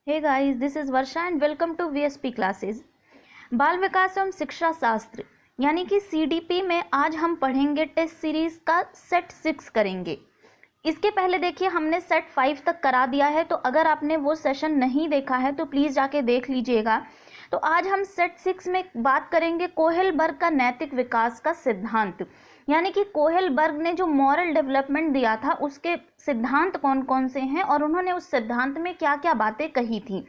Hey guys, this is Varsha and welcome to VSP classes. बाल विकास एवं शिक्षा शास्त्र यानी कि सीडीपी में आज हम पढ़ेंगे टेस्ट सीरीज़ का सेट 6 करेंगे। इसके पहले देखिए हमने सेट 5 तक करा दिया है, तो अगर आपने वो सेशन नहीं देखा है तो प्लीज़ जाके देख लीजिएगा। तो आज हम सेट 6 में बात करेंगे कोहेलबर्ग का नैतिक विकास का सिद्धांत, यानी कि कोहेलबर्ग ने जो मॉरल डेवलपमेंट दिया था उसके सिद्धांत कौन कौन से हैं और उन्होंने उस सिद्धांत में क्या क्या बातें कही थी।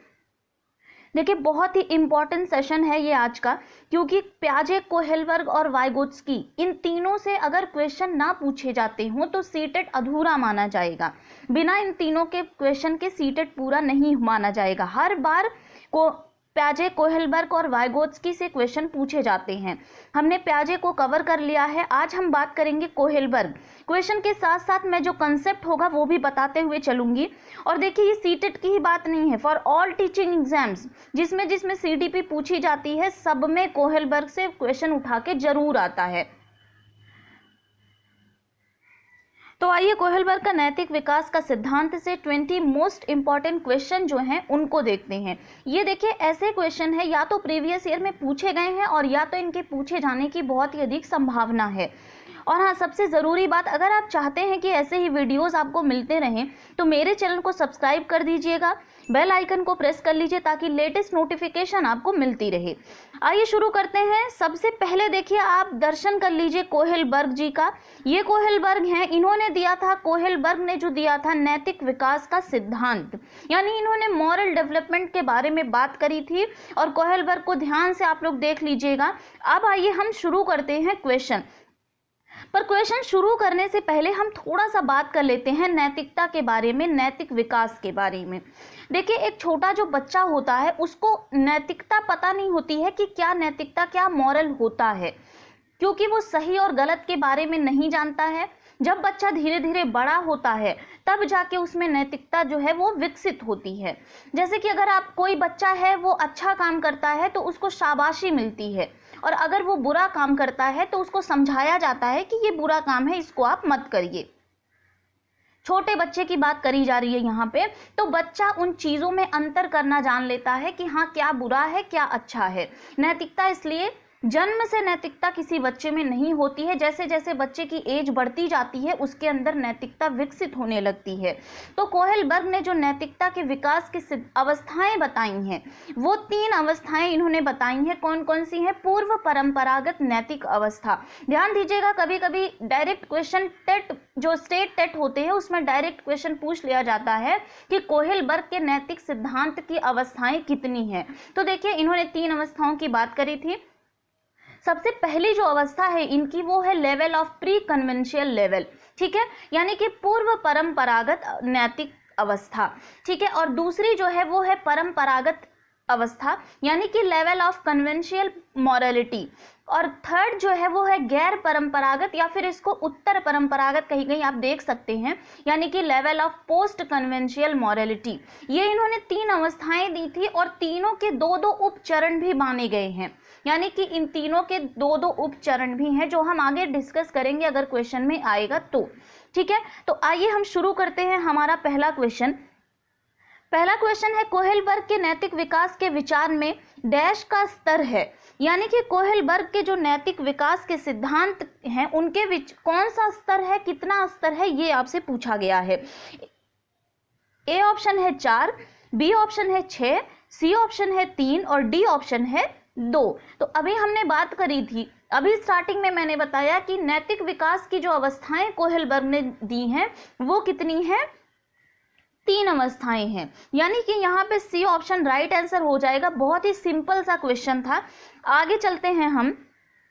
देखिए बहुत ही इम्पॉर्टेंट सेशन है ये आज का, क्योंकि प्याजे, कोहेलबर्ग और वाइगोत्स्की इन तीनों से अगर क्वेश्चन ना पूछे जाते हों तो सीटेट अधूरा माना जाएगा। बिना इन तीनों के क्वेश्चन के सीटेट पूरा नहीं माना जाएगा। हर बार को प्याजे, कोहेलबर्ग और वाइगोत्स्की से क्वेश्चन पूछे जाते हैं। हमने प्याजे को कवर कर लिया है, आज हम बात करेंगे कोहेलबर्ग। क्वेश्चन के साथ साथ मैं जो कंसेप्ट होगा वो भी बताते हुए चलूंगी। और देखिए ये सीटेट की ही बात नहीं है, फॉर ऑल टीचिंग एग्जाम्स जिसमें जिसमें सीडीपी पूछी जाती है सब में कोहेलबर्ग से क्वेश्चन उठा के जरूर आता है। तो आइए कोहेलबर्ग का नैतिक विकास का सिद्धांत से 20 मोस्ट इंपॉर्टेंट क्वेश्चन जो हैं उनको देखते हैं। ये देखिए ऐसे क्वेश्चन है या तो प्रीवियस ईयर में पूछे गए हैं और या तो इनके पूछे जाने की बहुत ही अधिक संभावना है। और हाँ, सबसे ज़रूरी बात, अगर आप चाहते हैं कि ऐसे ही वीडियोस आपको मिलते रहें तो मेरे चैनल को सब्सक्राइब कर दीजिएगा, बेल आइकन को प्रेस कर लीजिए ताकि लेटेस्ट नोटिफिकेशन आपको मिलती रहे। आइए शुरू करते हैं। सबसे पहले देखिए आप दर्शन कर लीजिए कोहेलबर्ग जी का। ये कोहेलबर्ग हैं, इन्होंने दिया था, कोहेलबर्ग ने जो दिया था नैतिक विकास का सिद्धांत, यानी इन्होंने मॉरल डेवलपमेंट के बारे में बात करी थी। और कोहेलबर्ग को ध्यान से आप लोग देख लीजिएगा। अब आइए हम शुरू करते हैं क्वेश्चन। पर क्वेश्चन शुरू करने से पहले हम थोड़ा सा बात कर लेते हैं नैतिकता के बारे में, नैतिक विकास के बारे में। देखिए एक छोटा जो बच्चा होता है उसको नैतिकता पता नहीं होती है कि क्या नैतिकता, क्या मॉरल होता है, क्योंकि वो सही और गलत के बारे में नहीं जानता है। जब बच्चा धीरे धीरे बड़ा होता है तब जाके उसमें नैतिकता जो है वो विकसित होती है। जैसे कि अगर आप कोई बच्चा है वो अच्छा काम करता है तो उसको शाबाशी मिलती है, और अगर वो बुरा काम करता है तो उसको समझाया जाता है कि ये बुरा काम है, इसको आप मत करिए। छोटे बच्चे की बात करी जा रही है यहाँ पे। तो बच्चा उन चीज़ों में अंतर करना जान लेता है कि हाँ क्या बुरा है क्या अच्छा है। नैतिकता इसलिए जन्म से नैतिकता किसी बच्चे में नहीं होती है, जैसे जैसे बच्चे की एज बढ़ती जाती है उसके अंदर नैतिकता विकसित होने लगती है। तो कोहेलबर्ग ने जो नैतिकता के विकास की अवस्थाएं बताई हैं वो 3 अवस्थाएं इन्होंने बताई हैं। कौन कौन सी हैं? पूर्व परंपरागत नैतिक अवस्था। ध्यान दीजिएगा, कभी कभी डायरेक्ट क्वेश्चन टेट, जो स्टेट टेट होते हैं उसमें डायरेक्ट क्वेश्चन पूछ लिया जाता है कि कोहेलबर्ग के नैतिक सिद्धांत की अवस्थाएं कितनी हैं। तो देखिए इन्होंने 3 अवस्थाओं की बात करी थी। सबसे पहली जो अवस्था है इनकी वो है level of pre conventional level, ठीक है, यानी कि पूर्व परंपरागत नैतिक अवस्था, ठीक है। और दूसरी जो है वो है परंपरागत अवस्था, यानी कि लेवल ऑफ कन्वेंशियल मॉरलिटी। और थर्ड जो है वो है गैर परंपरागत, या फिर इसको उत्तर परंपरागत कहीं कहीं आप देख सकते हैं, यानी कि level of post conventional morality. ये इन्होंने 3 अवस्थाएं दी थी और तीनों के 2-2 उपचरण भी माने गए हैं, यानी कि इन तीनों के 2-2 उपचरण भी हैं जो हम आगे डिस्कस करेंगे अगर क्वेश्चन में आएगा तो, ठीक है। तो आइए हम शुरू करते हैं हमारा पहला क्वेश्चन। पहला क्वेश्चन है कोहेलबर्ग के नैतिक विकास के विचार में डैश का स्तर है, यानी कि कोहेलबर्ग के जो नैतिक विकास के सिद्धांत हैं उनके कौन सा स्तर है, कितना स्तर है, ये आपसे पूछा गया है। ए ऑप्शन है 4, बी ऑप्शन है 6, सी ऑप्शन है 3 और डी ऑप्शन है 2। तो अभी हमने बात करी थी, अभी स्टार्टिंग में मैंने बताया कि नैतिक विकास की जो अवस्थाएं कोहेलबर्ग ने दी हैं वो कितनी हैं? 3 अवस्थाएं हैं, यानी कि यहाँ पे सी ऑप्शन राइट आंसर हो जाएगा। बहुत ही सिंपल सा क्वेश्चन था। आगे चलते हैं हम।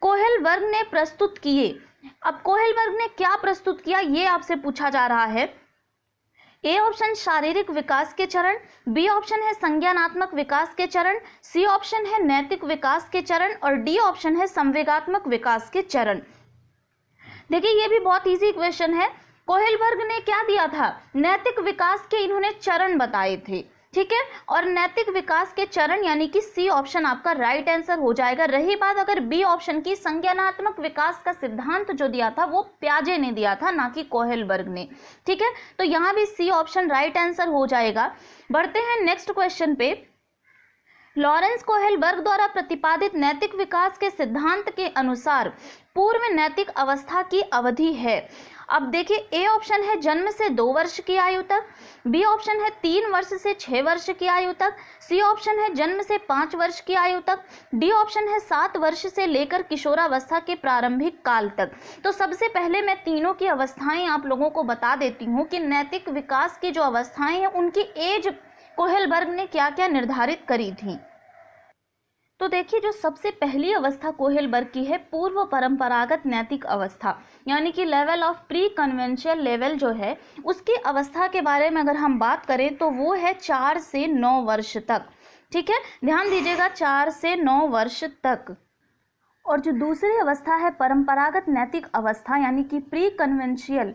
कोहेलबर्ग ने प्रस्तुत किए। अब कोहेलबर्ग ने क्या प्रस्तुत किया ये आपसे पूछा जा रहा है। ए ऑप्शन शारीरिक विकास के चरण, बी ऑप्शन है संज्ञानात्मक विकास के चरण, सी ऑप्शन है नैतिक विकास के चरण और डी ऑप्शन है संवेगात्मक विकास के चरण। देखिए ये भी बहुत इजी क्वेश्चन है। कोहेलबर्ग ने क्या दिया था? नैतिक विकास के इन्होंने चरण बताए थे, ठीक है। और नैतिक विकास के चरण यानी कि सी ऑप्शन आपका राइट आंसर हो जाएगा। रही बात अगर बी ऑप्शन की, संज्ञानात्मक विकास का सिद्धांत जो दिया था वो प्याजे ने दिया था, ना कि कोहेलबर्ग ने। ठीक है, तो यहाँ भी सी ऑप्शन राइट आंसर हो जाएगा। बढ़ते हैं नेक्स्ट क्वेश्चन पे। लॉरेंस कोहेलबर्ग द्वारा प्रतिपादित नैतिक विकास के सिद्धांत के अनुसार पूर्व नैतिक अवस्था की अवधि है। अब देखिए, ए ऑप्शन है जन्म से 2 वर्ष की आयु तक, बी ऑप्शन है 3 वर्ष से 6 वर्ष की आयु तक, सी ऑप्शन है जन्म से 5 वर्ष की आयु तक, डी ऑप्शन है 7 वर्ष से लेकर किशोरावस्था के प्रारंभिक काल तक। तो सबसे पहले मैं तीनों की अवस्थाएं आप लोगों को बता देती हूँ कि नैतिक विकास की जो अवस्थाएं हैं उनकी एज कोहेलबर्ग ने क्या क्या निर्धारित करी थी। तो देखिए, जो सबसे पहली अवस्था कोहेलबर्ग की है पूर्व परंपरागत नैतिक अवस्था, यानी कि level of pre conventional level जो है उसकी अवस्था के बारे में अगर हम बात करें तो वो है 4 से 9 वर्ष तक। ठीक है, ध्यान दीजिएगा, 4 से 9 वर्ष तक। और जो दूसरी अवस्था है परंपरागत नैतिक अवस्था यानी कि प्री कन्वेंशियल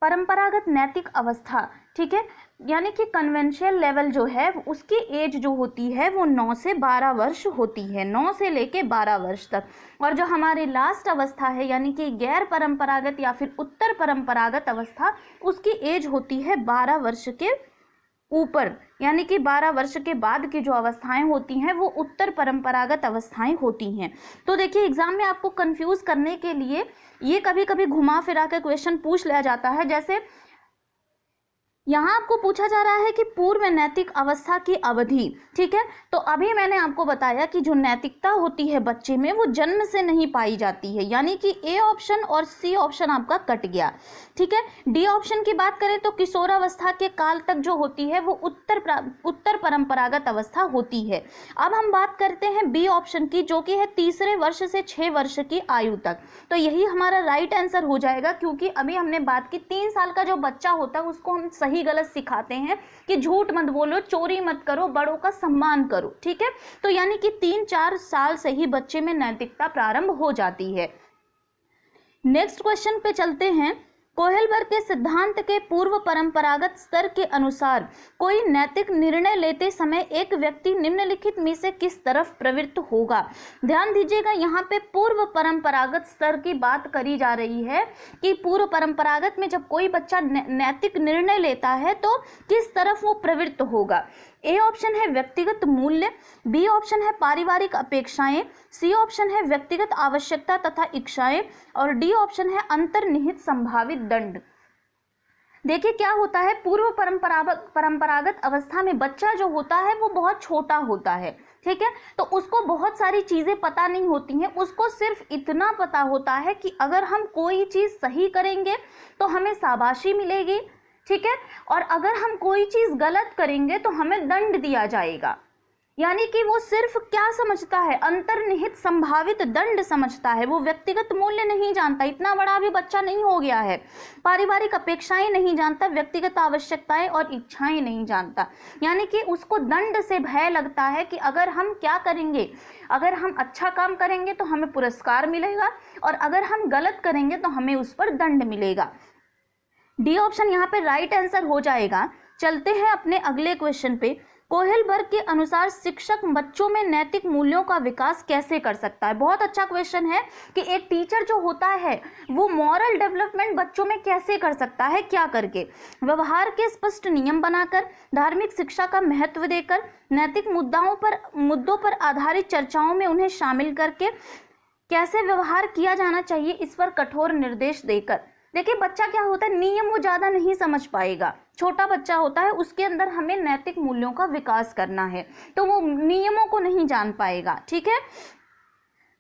परंपरागत नैतिक अवस्था, ठीक है, यानी कि कन्वेंशियल लेवल जो है उसकी एज जो होती है वो 9 से 12 वर्ष होती है, 9 से लेके 12 वर्ष तक। और जो हमारी लास्ट अवस्था है यानी कि गैर परंपरागत या फिर उत्तर परंपरागत अवस्था, उसकी एज होती है 12 वर्ष के ऊपर, यानी कि 12 वर्ष के बाद की जो अवस्थाएं होती हैं वो उत्तर परंपरागत अवस्थाएं होती हैं। तो देखिए, एग्जाम में आपको कंफ्यूज करने के लिए ये कभी कभी घुमा फिरा के क्वेश्चन पूछ लिया जाता है। जैसे यहाँ आपको पूछा जा रहा है कि पूर्व नैतिक अवस्था की अवधि, ठीक है, तो अभी मैंने आपको बताया कि जो नैतिकता होती है बच्चे में वो जन्म से नहीं पाई जाती है, यानी कि ए ऑप्शन और सी ऑप्शन आपका कट गया। ठीक है, डी ऑप्शन की बात करें तो किशोरावस्था के काल तक जो होती है वो उत्तर परंपरागत अवस्था होती है। अब हम बात करते हैं बी ऑप्शन की, जो कि है तीसरे वर्ष से 6 वर्ष की आयु तक। तो यही हमारा राइट आंसर हो जाएगा, क्योंकि अभी हमने बात की 3 साल का जो बच्चा होता है उसको हम सही गलत सिखाते हैं कि झूठ मत बोलो, चोरी मत करो, बड़ों का सम्मान करो। ठीक है, तो यानी कि 3-4 साल से ही बच्चे में नैतिकता प्रारंभ हो जाती है। नेक्स्ट क्वेश्चन पे चलते हैं। कोहेलबर्ग के सिद्धांत के पूर्व परंपरागत स्तर के अनुसार कोई नैतिक निर्णय लेते समय एक व्यक्ति निम्नलिखित में से किस तरफ प्रवृत्त होगा। ध्यान दीजिएगा, यहाँ पे पूर्व परंपरागत स्तर की बात करी जा रही है कि पूर्व परंपरागत में जब कोई बच्चा नैतिक निर्णय लेता है तो किस तरफ वो प्रवृत्त होगा। ए ऑप्शन है व्यक्तिगत मूल्य, बी ऑप्शन है पारिवारिक अपेक्षाएं, सी ऑप्शन है व्यक्तिगत आवश्यकता तथा इच्छाएं और डी ऑप्शन है अंतर्निहित संभावित दंड। देखिए, क्या होता है, पूर्व परंपरागत अवस्था में बच्चा जो होता है वो बहुत छोटा होता है। ठीक है, तो उसको बहुत सारी चीजें पता नहीं होती हैं, उसको सिर्फ इतना पता होता है कि अगर हम कोई चीज सही करेंगे तो हमें शाबाशी मिलेगी। ठीक है, और अगर हम कोई चीज गलत करेंगे तो हमें दंड दिया जाएगा। यानी कि वो सिर्फ क्या समझता है, अंतर्निहित संभावित दंड समझता है, वो व्यक्तिगत मूल्य नहीं जानता, इतना बड़ा भी बच्चा नहीं हो गया है। पारिवारिक अपेक्षाएं नहीं जानता, व्यक्तिगत आवश्यकताएं और इच्छाएं नहीं जानता। यानी कि उसको दंड से भय लगता है कि अगर हम क्या करेंगे, अगर हम अच्छा काम करेंगे तो हमें पुरस्कार मिलेगा और अगर हम गलत करेंगे तो हमें उस पर दंड मिलेगा। डी ऑप्शन यहाँ पे राइट आंसर हो जाएगा। चलते हैं अपने अगले क्वेश्चन पे। कोहेलबर्ग के अनुसार शिक्षक बच्चों में नैतिक मूल्यों का विकास कैसे कर सकता है। बहुत अच्छा क्वेश्चन है कि एक टीचर जो होता है वो मॉरल डेवलपमेंट बच्चों में कैसे कर सकता है, क्या करके। व्यवहार के स्पष्ट नियम बनाकर, धार्मिक शिक्षा का महत्व देकर, नैतिक मुद्दों पर आधारित चर्चाओं में उन्हें शामिल करके, कैसे व्यवहार किया जाना चाहिए इस पर कठोर निर्देश देकर। देखिए, बच्चा क्या होता है, नियम वो ज़्यादा नहीं समझ पाएगा, छोटा बच्चा होता है, उसके अंदर हमें नैतिक मूल्यों का विकास करना है तो वो नियमों को नहीं जान पाएगा। ठीक है,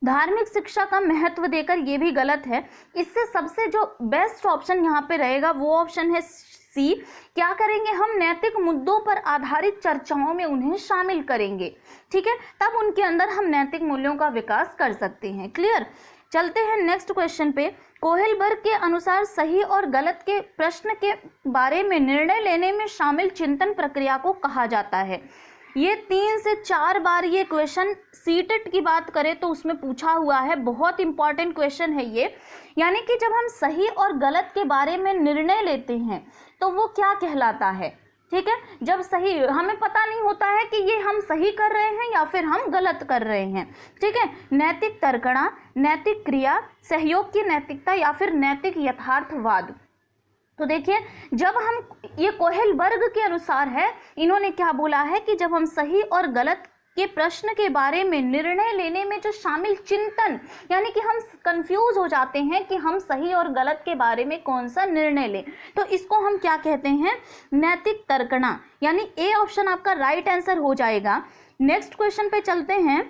धार्मिक शिक्षा का महत्व देकर, ये भी गलत है। इससे सबसे जो बेस्ट ऑप्शन यहाँ पे रहेगा वो ऑप्शन है सी। क्या करेंगे हम, नैतिक मुद्दों पर आधारित चर्चाओं में उन्हें शामिल करेंगे। ठीक है, तब उनके अंदर हम नैतिक मूल्यों का विकास कर सकते हैं। क्लियर। चलते हैं नेक्स्ट क्वेश्चन पे। कोहेलबर्ग के अनुसार सही और गलत के प्रश्न के बारे में निर्णय लेने में शामिल चिंतन प्रक्रिया को कहा जाता है। ये 3 से 4 बार ये क्वेश्चन सीटेट की बात करें तो उसमें पूछा हुआ है, बहुत इंपॉर्टेंट क्वेश्चन है ये। यानी कि जब हम सही और गलत के बारे में निर्णय लेते हैं तो वो क्या कहलाता है, ठीक है, जब सही हमें पता नहीं होता है कि ये हम सही कर रहे हैं या फिर हम गलत कर रहे हैं। ठीक है, नैतिक तर्कणा, नैतिक क्रिया, सहयोग की नैतिकता या फिर नैतिक यथार्थवाद। तो देखिए, जब हम ये कोहेल वर्ग के अनुसार है, इन्होंने क्या बोला है कि जब हम सही और गलत के प्रश्न के बारे में निर्णय लेने में जो शामिल चिंतन, यानी कि हम कंफ्यूज हो जाते हैं कि हम सही और गलत के बारे में कौन सा निर्णय लें, तो इसको हम क्या कहते हैं, नैतिक तर्कणा, यानी ए ऑप्शन आपका राइट आंसर हो जाएगा। नेक्स्ट क्वेश्चन पे चलते हैं।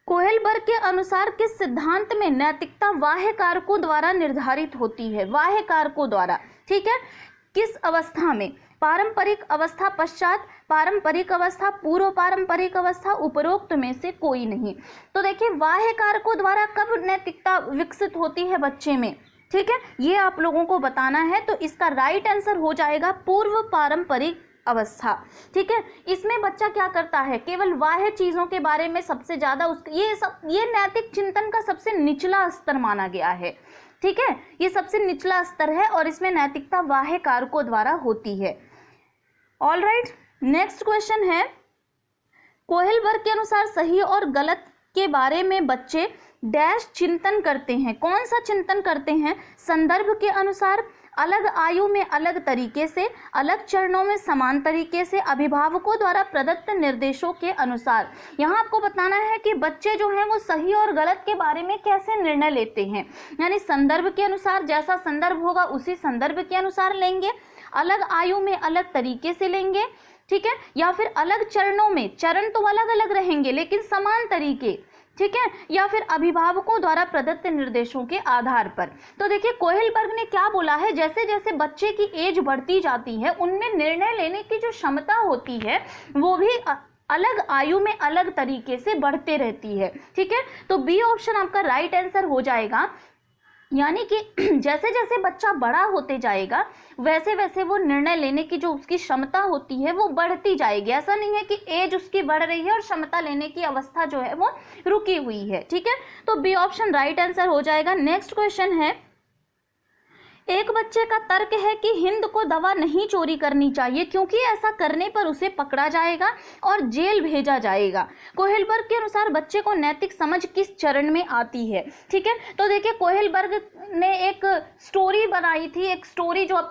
कोहेल वर्ग के अनुसार किस सिद्धांत में नैतिकता बाह्य कारकों द्वारा निर्धारित होती है, बाह्य कारकों द्वारा। ठीक है, किस अवस्था में, पारंपरिक अवस्था, पश्चात पारंपरिक अवस्था, पूर्व पारंपरिक अवस्था, उपरोक्त में से कोई नहीं। तो देखिए, बाह्य कारकों द्वारा कब नैतिकता विकसित होती है बच्चे में, ठीक है, ये आप लोगों को बताना है। तो इसका राइट आंसर हो जाएगा पूर्व पारंपरिक अवस्था। ठीक है, इसमें बच्चा क्या करता है, केवल बाह्य चीजों के बारे में सबसे ज्यादा ये नैतिक चिंतन का सबसे निचला स्तर माना गया है। ठीक है, ये सबसे निचला स्तर है और इसमें नैतिकता बाह्य कारकों द्वारा होती है। ऑल राइट, नेक्स्ट क्वेश्चन है, कोहेल वर्ग के अनुसार सही और गलत के बारे में बच्चे डैश चिंतन करते हैं। कौन सा चिंतन करते हैं, संदर्भ के अनुसार, अलग आयु में अलग तरीके से, अलग चरणों में समान तरीके से, अभिभावकों द्वारा प्रदत्त निर्देशों के अनुसार। यहाँ आपको बताना है कि बच्चे जो हैं वो सही और गलत के बारे में कैसे निर्णय लेते हैं, यानी संदर्भ के अनुसार, जैसा संदर्भ होगा उसी संदर्भ के अनुसार लेंगे, अलग आयु में अलग तरीके से लेंगे, ठीक है, या फिर अलग चरणों में, चरण तो अलग अलग रहेंगे लेकिन समान तरीके, ठीक है, या फिर अभिभावकों द्वारा प्रदत्त निर्देशों के आधार पर। तो देखिए, कोहेल वर्ग ने क्या बोला है, जैसे जैसे बच्चे की एज बढ़ती जाती है उनमें निर्णय लेने की जो क्षमता होती है वो भी अलग आयु में अलग तरीके से बढ़ते रहती है। ठीक है, तो बी ऑप्शन आपका राइट आंसर हो जाएगा, यानी कि जैसे जैसे बच्चा बड़ा होते जाएगा वैसे वैसे वो निर्णय लेने की जो उसकी क्षमता होती है वो बढ़ती जाएगी। ऐसा नहीं है कि एज उसकी बढ़ रही है और क्षमता लेने की अवस्था जो है वो रुकी हुई है। ठीक है, तो बी ऑप्शन राइट आंसर हो जाएगा। नेक्स्ट क्वेश्चन है, एक बच्चे का तर्क है कि हिंद को दवा नहीं चोरी करनी चाहिए क्योंकि ऐसा करने पर उसे पकड़ा जाएगा और जेल भेजा जाएगा। कोहेल वर्ग के अनुसार बच्चे को नैतिक समझ किस चरण में आती है। ठीक है, तो देखिए, कोहेल वर्ग ने एक स्टोरी बनाई थी, एक स्टोरी जो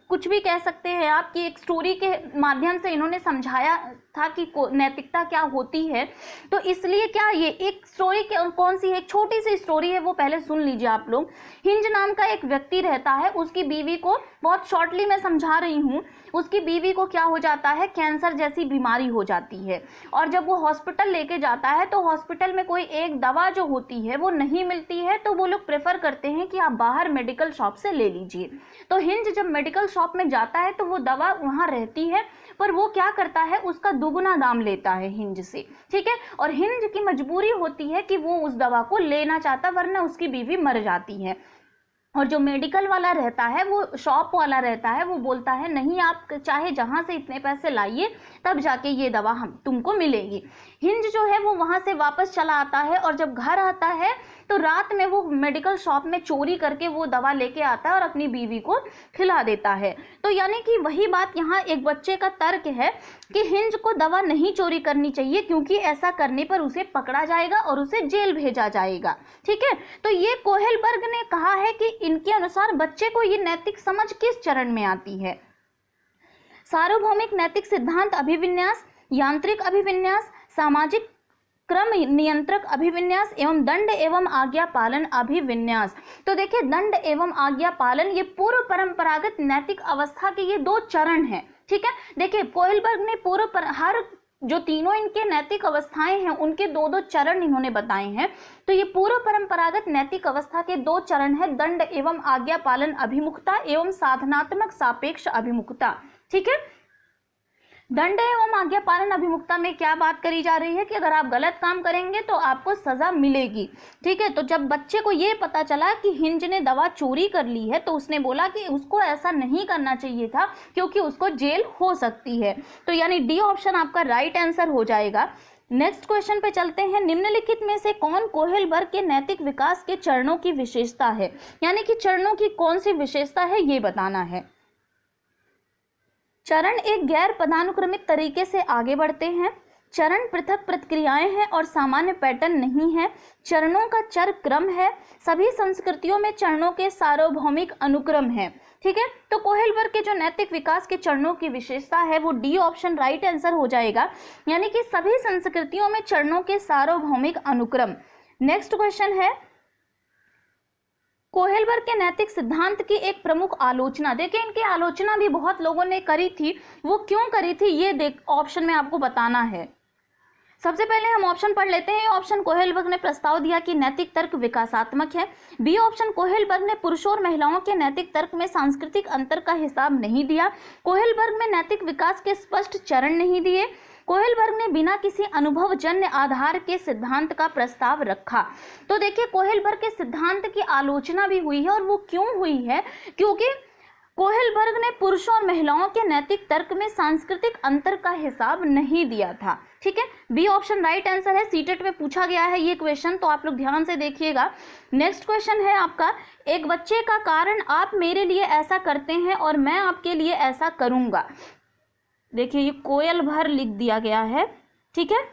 कुछ भी कह सकते हैं आप, कि एक स्टोरी के माध्यम से इन्होंने समझाया था कि नैतिकता क्या होती है। तो इसलिए क्या ये एक स्टोरी कौन सी है, एक छोटी सी स्टोरी है, वो पहले सुन लीजिए आप लोग। हिंज नाम का एक व्यक्ति रहता है, उसकी बीवी को, बहुत शॉर्टली मैं समझा रही हूँ, उसकी बीवी को क्या हो जाता है, कैंसर जैसी बीमारी हो जाती है और जब वो हॉस्पिटल लेके जाता है तो हॉस्पिटल में कोई एक दवा जो होती है वो नहीं मिलती है, तो वो लोग प्रेफर करते हैं कि आप बाहर मेडिकल शॉप से ले लीजिए। तो हिंज जब मेडिकल शॉप में जाता है तो वो दवा वहाँ रहती है, पर वो क्या करता है, उसका दुगुना दाम लेता है हिंज से। ठीक है, और हिंज की मजबूरी होती है कि वो उस दवा को लेना चाहता, वरना उसकी बीवी मर जाती है। और जो मेडिकल वाला रहता है, वो शॉप वाला रहता है, वो बोलता है नहीं, आप चाहे जहाँ से इतने पैसे लाइए तब जाके ये दवा हम तुमको मिलेगी। हिंज जो है वो वहाँ से वापस चला आता है और जब घर आता है तो रात में वो मेडिकल शॉप में चोरी करके वो दवा लेके आता है और अपनी बीवी को खिला देता है। तो यानी कि वही बात यहाँ एक बच्चे का तर्क है कि हिंज को दवा नहीं चोरी करनी चाहिए क्योंकि ऐसा करने पर उसे पकड़ा जाएगा और उसे जेल भेजा जाएगा। ठीक है, तो ये कोहेल वर्ग ने कहा है कि इनके अनुसार बच्चे को ये नैतिक समझ किस चरण में आती है। सार्वभौमिक नैतिक सिद्धांत अभिविन्यास, यांत्रिक अभिविन्यास, सामाजिक क्रम नियंत्रक अभिविन्यास एवं दंड एवं आज्ञा पालन अभिविन्यास। तो देखिए, दंड एवं आज्ञा पालन ये पूर्व परंपरागत नैतिक अवस्था के ये दो चरण हैं। ठीक है, देखिए, कोहेल वर्ग ने हर जो तीनों इनके नैतिक अवस्थाएं हैं उनके दो दो चरण इन्होंने बताए हैं। तो ये पूर्व परंपरागत नैतिक अवस्था के दो चरण है, दंड एवं आज्ञा पालन अभिमुखता एवं साधनात्मक सापेक्ष अभिमुखता। ठीक है, दंड एवं आज्ञा पालन अभिमुखता में क्या बात करी जा रही है कि अगर आप गलत काम करेंगे तो आपको सजा मिलेगी। ठीक है, तो जब बच्चे को ये पता चला कि हिंज ने दवा चोरी कर ली है तो उसने बोला कि उसको ऐसा नहीं करना चाहिए था क्योंकि उसको जेल हो सकती है। तो यानी डी ऑप्शन आपका राइट आंसर हो जाएगा। नेक्स्ट क्वेश्चन पे चलते हैं, निम्नलिखित में से कौन कोहेल वर्ग के नैतिक विकास के चरणों की विशेषता है, यानी कि चरणों की कौन सी विशेषता है ये बताना है। चरण एक गैर पदानुक्रमित तरीके से आगे बढ़ते हैं। चरण पृथक प्रक्रियाएं हैं और सामान्य पैटर्न नहीं है। चरणों का चर क्रम है। सभी संस्कृतियों में चरणों के सार्वभौमिक अनुक्रम है। ठीक है, तो कोहेलबर्ग के जो नैतिक विकास के चरणों की विशेषता है वो डी ऑप्शन राइट आंसर हो जाएगा, यानी कि सभी संस्कृतियों में चरणों के सार्वभौमिक अनुक्रम। नेक्स्ट क्वेश्चन है, कोहेलबर्ग के नैतिक सिद्धांत की एक प्रमुख आलोचना। देखिए, इनकी आलोचना भी बहुत लोगों ने करी थी, वो क्यों करी थी ये ऑप्शन में आपको बताना है। सबसे पहले हम ऑप्शन पढ़ लेते हैं। ऑप्शन, कोहेलबर्ग ने प्रस्ताव दिया कि नैतिक तर्क विकासात्मक है। बी ऑप्शन, कोहेलबर्ग ने पुरुषों और महिलाओं के नैतिक तर्क में सांस्कृतिक अंतर का हिसाब नहीं दिया। कोहेलबर्ग में नैतिक विकास के स्पष्ट चरण नहीं दिए। कोहेलबर्ग ने बिना किसी अनुभवजन्य आधार के सिद्धांत का प्रस्ताव रखा। तो देखिए, कोहेलबर्ग के सिद्धांत की आलोचना भी हुई है, और वो क्यों हुई है, क्योंकि कोहेलबर्ग ने पुरुषों और महिलाओं के नैतिक तर्क में सांस्कृतिक अंतर का हिसाब नहीं दिया था। ठीक है, बी ऑप्शन राइट आंसर है। सीटेट में पूछा गया है ये क्वेश्चन, तो आप लोग ध्यान से देखिएगा। नेक्स्ट क्वेश्चन है आपका, एक बच्चे का कारण आप मेरे लिए ऐसा करते हैं और मैं आपके लिए ऐसा करूंगा। देखिए, ये कोहेलबर्ग लिख दिया गया है, ठीक है,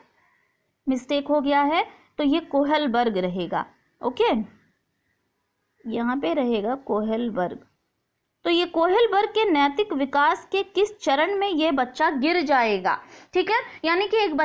मिस्टेक हो गया है, तो ये कोहेलबर्ग रहेगा। ओके, यहाँ पे रहेगा कोहेलबर्ग। तो ये कोहेलबर्ग के नैतिक विकास के किस चरण में ये बच्चा गिर जाएगा। ठीक है, यानी कि एक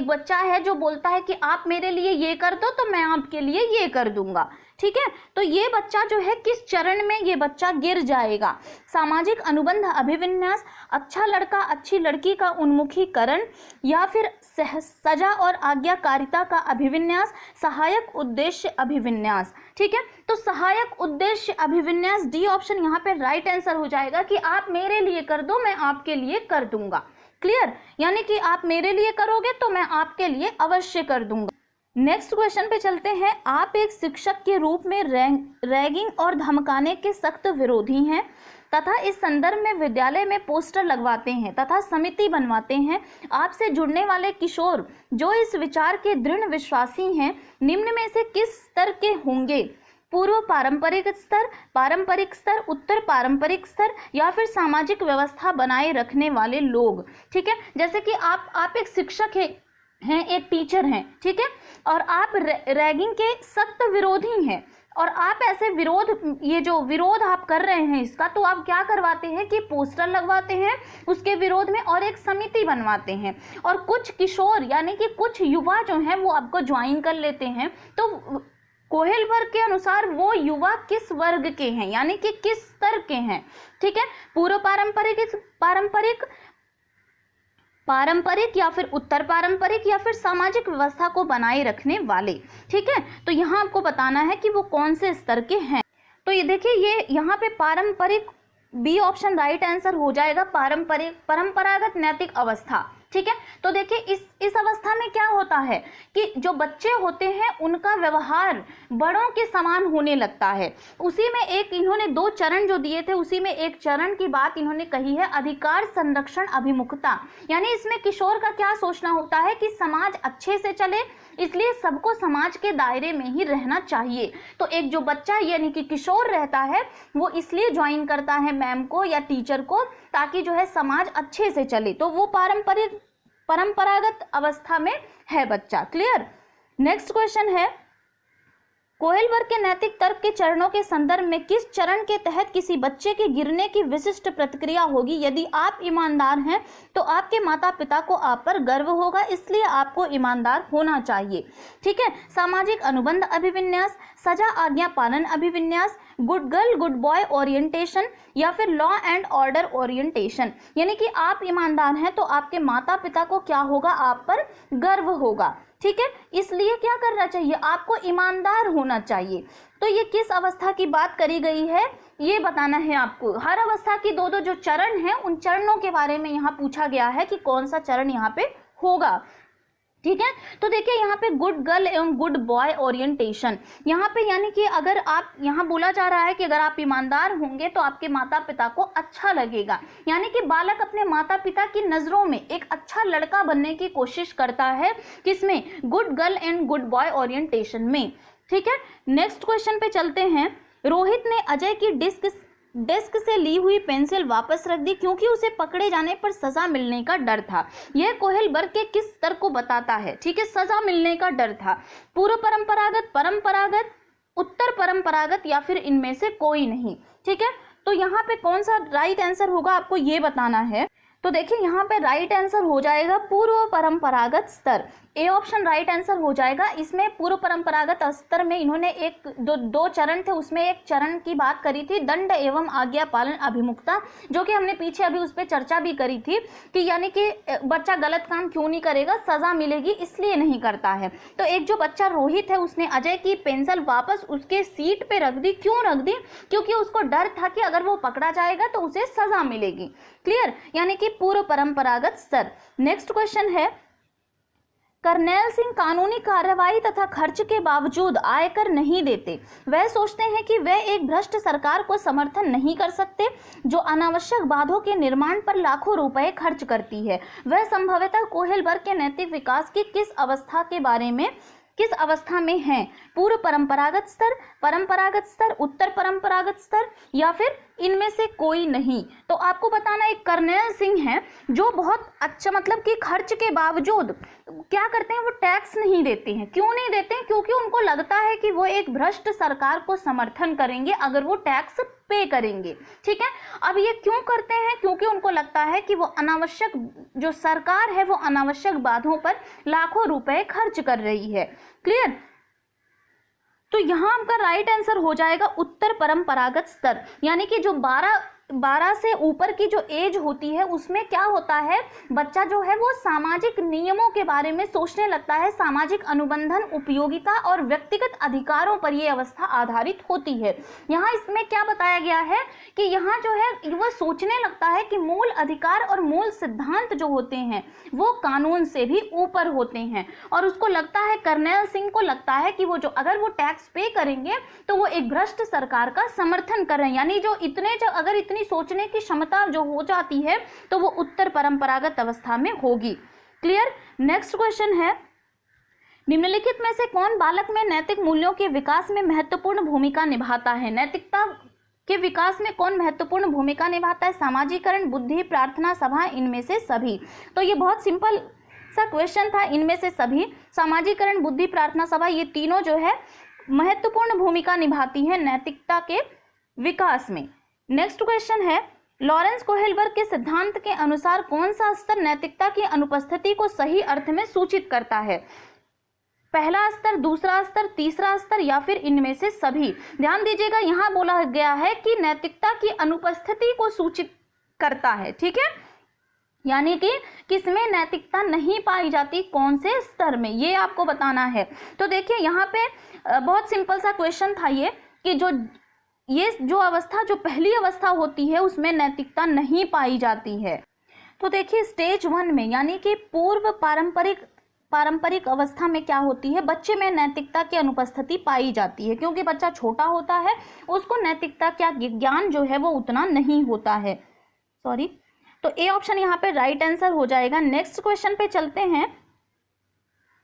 बच्चा है जो बोलता है कि आप मेरे लिए ये कर दो तो मैं आपके लिए ये कर दूंगा। ठीक है, तो ये बच्चा जो है किस चरण में ये बच्चा गिर जाएगा। सामाजिक अनुबंध अभिविन्यास, अच्छा लड़का अच्छी लड़की का उन्मुखीकरण, या फिर सजा और आज्ञाकारिता का अभिविन्यास, सहायक उद्देश्य अभिविन्यास। ठीक है, तो सहायक उद्देश्य अभिविन्यास डी ऑप्शन यहाँ पे राइट आंसर हो जाएगा कि आप मेरे लिए कर दो मैं आपके लिए कर दूंगा। क्लियर, यानी कि आप मेरे लिए करोगे तो मैं आपके लिए अवश्य कर दूंगा। नेक्स्ट क्वेश्चन पे चलते हैं। आप एक शिक्षक के रूप में रैगिंग और धमकाने के सख्त विरोधी हैं तथा इस संदर्भ में विद्यालय में पोस्टर लगवाते हैं तथा समिति बनवाते हैं। आपसे जुड़ने वाले किशोर जो इस विचार के दृढ़ विश्वासी हैं, निम्न में से किस स्तर के होंगे। पूर्व पारंपरिक स्तर, उत्तर पारंपरिक स्तर, या फिर सामाजिक व्यवस्था बनाए रखने वाले लोग। ठीक है, जैसे कि आप एक शिक्षक हैं, एक टीचर हैं, ठीक है, और आप रैगिंग के सख्त विरोधी हैं, और आप ऐसे ये जो विरोध आप कर रहे हैं इसका, तो आप क्या करवाते हैं कि पोस्टर लगवाते हैं उसके विरोध में और एक समिति बनवाते हैं, और कुछ किशोर यानी कि कुछ युवा जो हैं वो आपको ज्वाइन कर लेते हैं। तो कोहेलबर्ग के अनुसार वो युवा किस वर्ग के हैं, यानी कि किस स्तर के हैं। ठीक है, पूर्व पारंपरिक या फिर उत्तर पारंपरिक या फिर सामाजिक व्यवस्था को बनाए रखने वाले। ठीक है, तो यहाँ आपको बताना है कि वो कौन से स्तर के हैं। तो ये देखिए, ये यहाँ पे पारंपरिक, बी ऑप्शन राइट आंसर हो जाएगा, परंपरागत नैतिक अवस्था। ठीक है, तो देखिए इस अवस्था में क्या होता है कि जो बच्चे होते हैं उनका व्यवहार बड़ों के समान होने लगता है। उसी में एक इन्होंने 2 चरण जो दिए थे, उसी में एक चरण की बात इन्होंने कही है, अधिकार संरक्षण अभिमुखता। यानी इसमें किशोर का क्या सोचना होता है कि समाज अच्छे से चले, इसलिए सबको समाज के दायरे में ही रहना चाहिए। तो एक जो बच्चा यानी कि किशोर रहता है वो इसलिए ज्वाइन करता है मैम को या टीचर को, ताकि जो है समाज अच्छे से चले। तो वो परंपरागत अवस्था में है बच्चा। क्लियर। नेक्स्ट क्वेश्चन है, कोहेलबर्ग के नैतिक तर्क के चरणों के संदर्भ में किस चरण के तहत किसी बच्चे के गिरने की विशिष्ट प्रतिक्रिया होगी। यदि आप ईमानदार हैं तो आपके माता पिता को आप पर गर्व होगा, इसलिए आपको ईमानदार होना चाहिए। ठीक है, सामाजिक अनुबंध अभिविन्यास, सजा आज्ञा पालन अभिविन्यास, good girl good boy orientation, या फिर लॉ एंड ऑर्डर ओरिएंटेशन। यानी कि आप ईमानदार हैं तो आपके माता पिता को क्या होगा, आप पर गर्व होगा। ठीक है, इसलिए क्या करना चाहिए, आपको ईमानदार होना चाहिए। तो ये किस अवस्था की बात करी गई है ये बताना है आपको। हर अवस्था की 2-2 जो चरण हैं उन चरणों के बारे में यहाँ पूछा गया है कि कौन सा चरण यहाँ पे होगा। ठीक है, तो देखिए यहाँ पे गुड गर्ल एवं गुड बॉय ओरिएंटेशन, यहाँ पे यानी कि अगर आप, यहाँ बोला जा रहा है कि अगर आप ईमानदार होंगे तो आपके माता पिता को अच्छा लगेगा। यानी कि बालक अपने माता पिता की नज़रों में एक अच्छा लड़का बनने की कोशिश करता है, किसमें, good girl and good boy orientation में। ठीक है, नेक्स्ट क्वेश्चन पे चलते हैं। रोहित ने अजय की डिस्क डेस्क से ली हुई पेंसिल वापस रख दी क्योंकि उसे पकड़े जाने पर सजा मिलने का डर था। यह कोहेलबर्ग के किस स्तर को बताता है? ठीक है, सजा मिलने का डर था। पूर्व परंपरागत, परंपरागत, उत्तर परंपरागत या फिर इनमें से कोई नहीं। ठीक है, तो यहाँ पे कौन सा राइट आंसर होगा आपको ये बताना है। तो देखिए यहाँ पे राइट आंसर हो जाएगा पूर्व परंपरागत स्तर। ए ऑप्शन राइट आंसर हो जाएगा। इसमें पूर्व परंपरागत स्तर में इन्होंने एक दो चरण थे, उसमें एक चरण की बात करी थी, दंड एवं आज्ञा पालन अभिमुखता, जो कि हमने पीछे अभी उस पर चर्चा भी करी थी कि यानी कि बच्चा गलत काम क्यों नहीं करेगा, सजा मिलेगी इसलिए नहीं करता है। तो एक जो बच्चा रोहित है उसने अजय की पेंसिल वापस उसके सीट पे रख दी। क्यों रख दी? क्योंकि उसको डर था कि अगर वो पकड़ा जाएगा तो उसे सजा मिलेगी। क्लियर, यानी कि पूर्व परंपरागत स्तर। नेक्स्ट क्वेश्चन है, कर्नैल सिंह कानूनी कार्रवाई तथा खर्च के बावजूद आयकर नहीं देते। वह सोचते हैं कि वह एक भ्रष्ट सरकार को समर्थन नहीं कर सकते जो अनावश्यक बाधों के निर्माण पर लाखों रुपए खर्च करती है। वह संभवतः कोहेलबर्ग के नैतिक विकास की किस अवस्था में है? पूर्व परंपरागत स्तर, परंपरागत स्तर, उत्तर परंपरागत स्तर या फिर इनमें से कोई नहीं। तो आपको बताना एक कर्नैल सिंह है जो बहुत अच्छा मतलब कि खर्च के बावजूद क्या करते हैं, वो टैक्स नहीं देते हैं। क्यों नहीं देते हैं? क्योंकि उनको लगता है कि वो एक भ्रष्ट सरकार को समर्थन करेंगे अगर वो टैक्स पे करेंगे। ठीक है, अब ये क्यों करते हैं? क्योंकि उनको लगता है कि वो अनावश्यक जो सरकार है वो अनावश्यक बातों पर लाखों रुपए खर्च कर रही है। क्लियर, तो यहां आपका राइट आंसर हो जाएगा उत्तर परंपरागत स्तर। यानी कि जो 12 से ऊपर की जो एज होती है उसमें क्या होता है, बच्चा जो है वो सामाजिक नियमों के बारे में सोचने लगता है, सामाजिक अनुबंधन, उपयोगिता और व्यक्तिगत अधिकारों पर यह अवस्था आधारित होती है। यहाँ इसमें क्या बताया गया है कि यहाँ जो है वो सोचने लगता है कि मूल अधिकार और मूल सिद्धांत जो होते हैं वो कानून से भी ऊपर होते हैं, और उसको लगता है, कर्नैल सिंह को लगता है कि वो जो अगर वो टैक्स पे करेंगे तो वो एक भ्रष्ट सरकार का समर्थन कर रहे हैं। यानी जो अगर इतनी सोचने की क्षमता जो हो जाती है तो वो उत्तर परंपरागत अवस्था में होगी। क्लियर, नेक्स्ट क्वेश्चन है, निम्नलिखित में से कौन बालक में नैतिक मूल्यों के विकास में महत्वपूर्ण भूमिका निभाता है? नैतिकता के विकास में कौन महत्वपूर्ण भूमिका निभाता है? सामाजिकरण, बुद्धि, प्रार्थना सभा, इनमें से सभी। तो ये बहुत सिंपल सा क्वेश्चन था, इनमें से सभी, सामाजिकरण, बुद्धि, प्रार्थना सभा, ये तीनों जो है महत्वपूर्ण भूमिका निभाती है नैतिकता के विकास में। नेक्स्ट क्वेश्चन है, लॉरेंस कोहेलबर्ग के सिद्धांत के अनुसार कौन सा स्तर नैतिकता की अनुपस्थिति को सही अर्थ में सूचित करता है? पहला स्तर, दूसरा स्तर, तीसरा स्तर या फिर इनमें से सभी? ध्यान दीजिएगा, यहां बोला गया है कि नैतिकता की अनुपस्थिति को सूचित करता है। ठीक है, यानी कि किसमें नैतिकता नहीं पाई जाती, कौन से स्तर में, ये आपको बताना है। तो देखिए यहाँ पे बहुत सिंपल सा क्वेश्चन था ये कि जो अवस्था, जो पहली अवस्था होती है उसमें नैतिकता नहीं पाई जाती है। तो देखिए स्टेज 1 में यानी कि पूर्व पारंपरिक अवस्था में क्या होती है, बच्चे में नैतिकता की अनुपस्थिति पाई जाती है क्योंकि बच्चा छोटा होता है, उसको नैतिकता का ज्ञान जो है वो उतना नहीं होता है। सॉरी, तो ए ऑप्शन यहाँ पे राइट आंसर हो जाएगा। नेक्स्ट क्वेश्चन पे चलते हैं,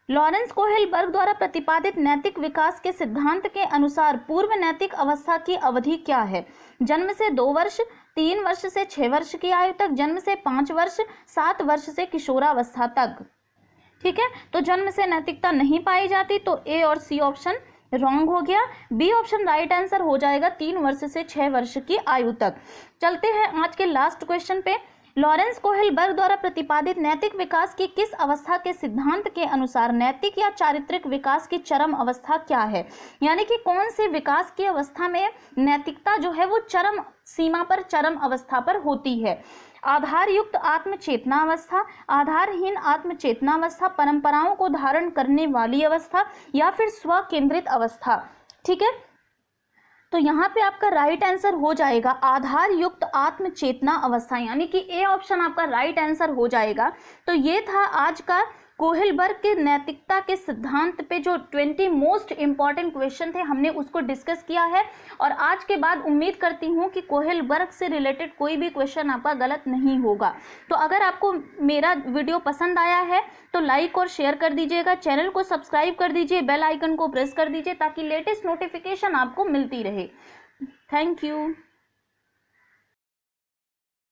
लॉरेंस कोहेलबर्ग द्वारा प्रतिपादित नैतिक विकास के सिद्धांत के अनुसार पूर्व नैतिक अवस्था की अवधि क्या है? जन्म से 2 वर्ष, 3 वर्ष से 6 वर्ष की आयु तक, जन्म से 5 वर्ष, 7 वर्ष से किशोरावस्था तक। ठीक है, तो जन्म से नैतिकता नहीं पाई जाती, तो ए और सी ऑप्शन रॉन्ग हो गया। बी ऑप्शन राइट आंसर हो जाएगा 3 वर्ष से 6 वर्ष की आयु तक। चलते हैं आज के लास्ट क्वेश्चन पे, लॉरेंस कोहेलबर्ग द्वारा प्रतिपादित नैतिक विकास की किस अवस्था के सिद्धांत के अनुसार नैतिक या चारित्रिक विकास की चरम अवस्था क्या है? यानी कि कौन से विकास की अवस्था में नैतिकता जो है वो चरम सीमा पर, चरम अवस्था पर होती है? आधार युक्त आत्मचेतना अवस्था, आधारहीन आत्मचेतना अवस्था, परंपराओं को धारण करने वाली अवस्था या फिर स्व केंद्रित अवस्था? ठीक है, तो यहाँ पे आपका राइट आंसर हो जाएगा आधार युक्त आत्मचेतना अवस्था, यानी कि ए ऑप्शन आपका राइट आंसर हो जाएगा। तो ये था आज का कोहेलबर्ग के नैतिकता के सिद्धांत पे जो 20 मोस्ट इंपॉर्टेंट क्वेश्चन थे हमने उसको डिस्कस किया है, और आज के बाद उम्मीद करती हूँ कि कोहेलबर्ग से रिलेटेड कोई भी क्वेश्चन आपका गलत नहीं होगा। तो अगर आपको मेरा वीडियो पसंद आया है तो लाइक और शेयर कर दीजिएगा, चैनल को सब्सक्राइब कर दीजिए, बेल आइकन को प्रेस कर दीजिए ताकि लेटेस्ट नोटिफिकेशन आपको मिलती रहे। Thank you.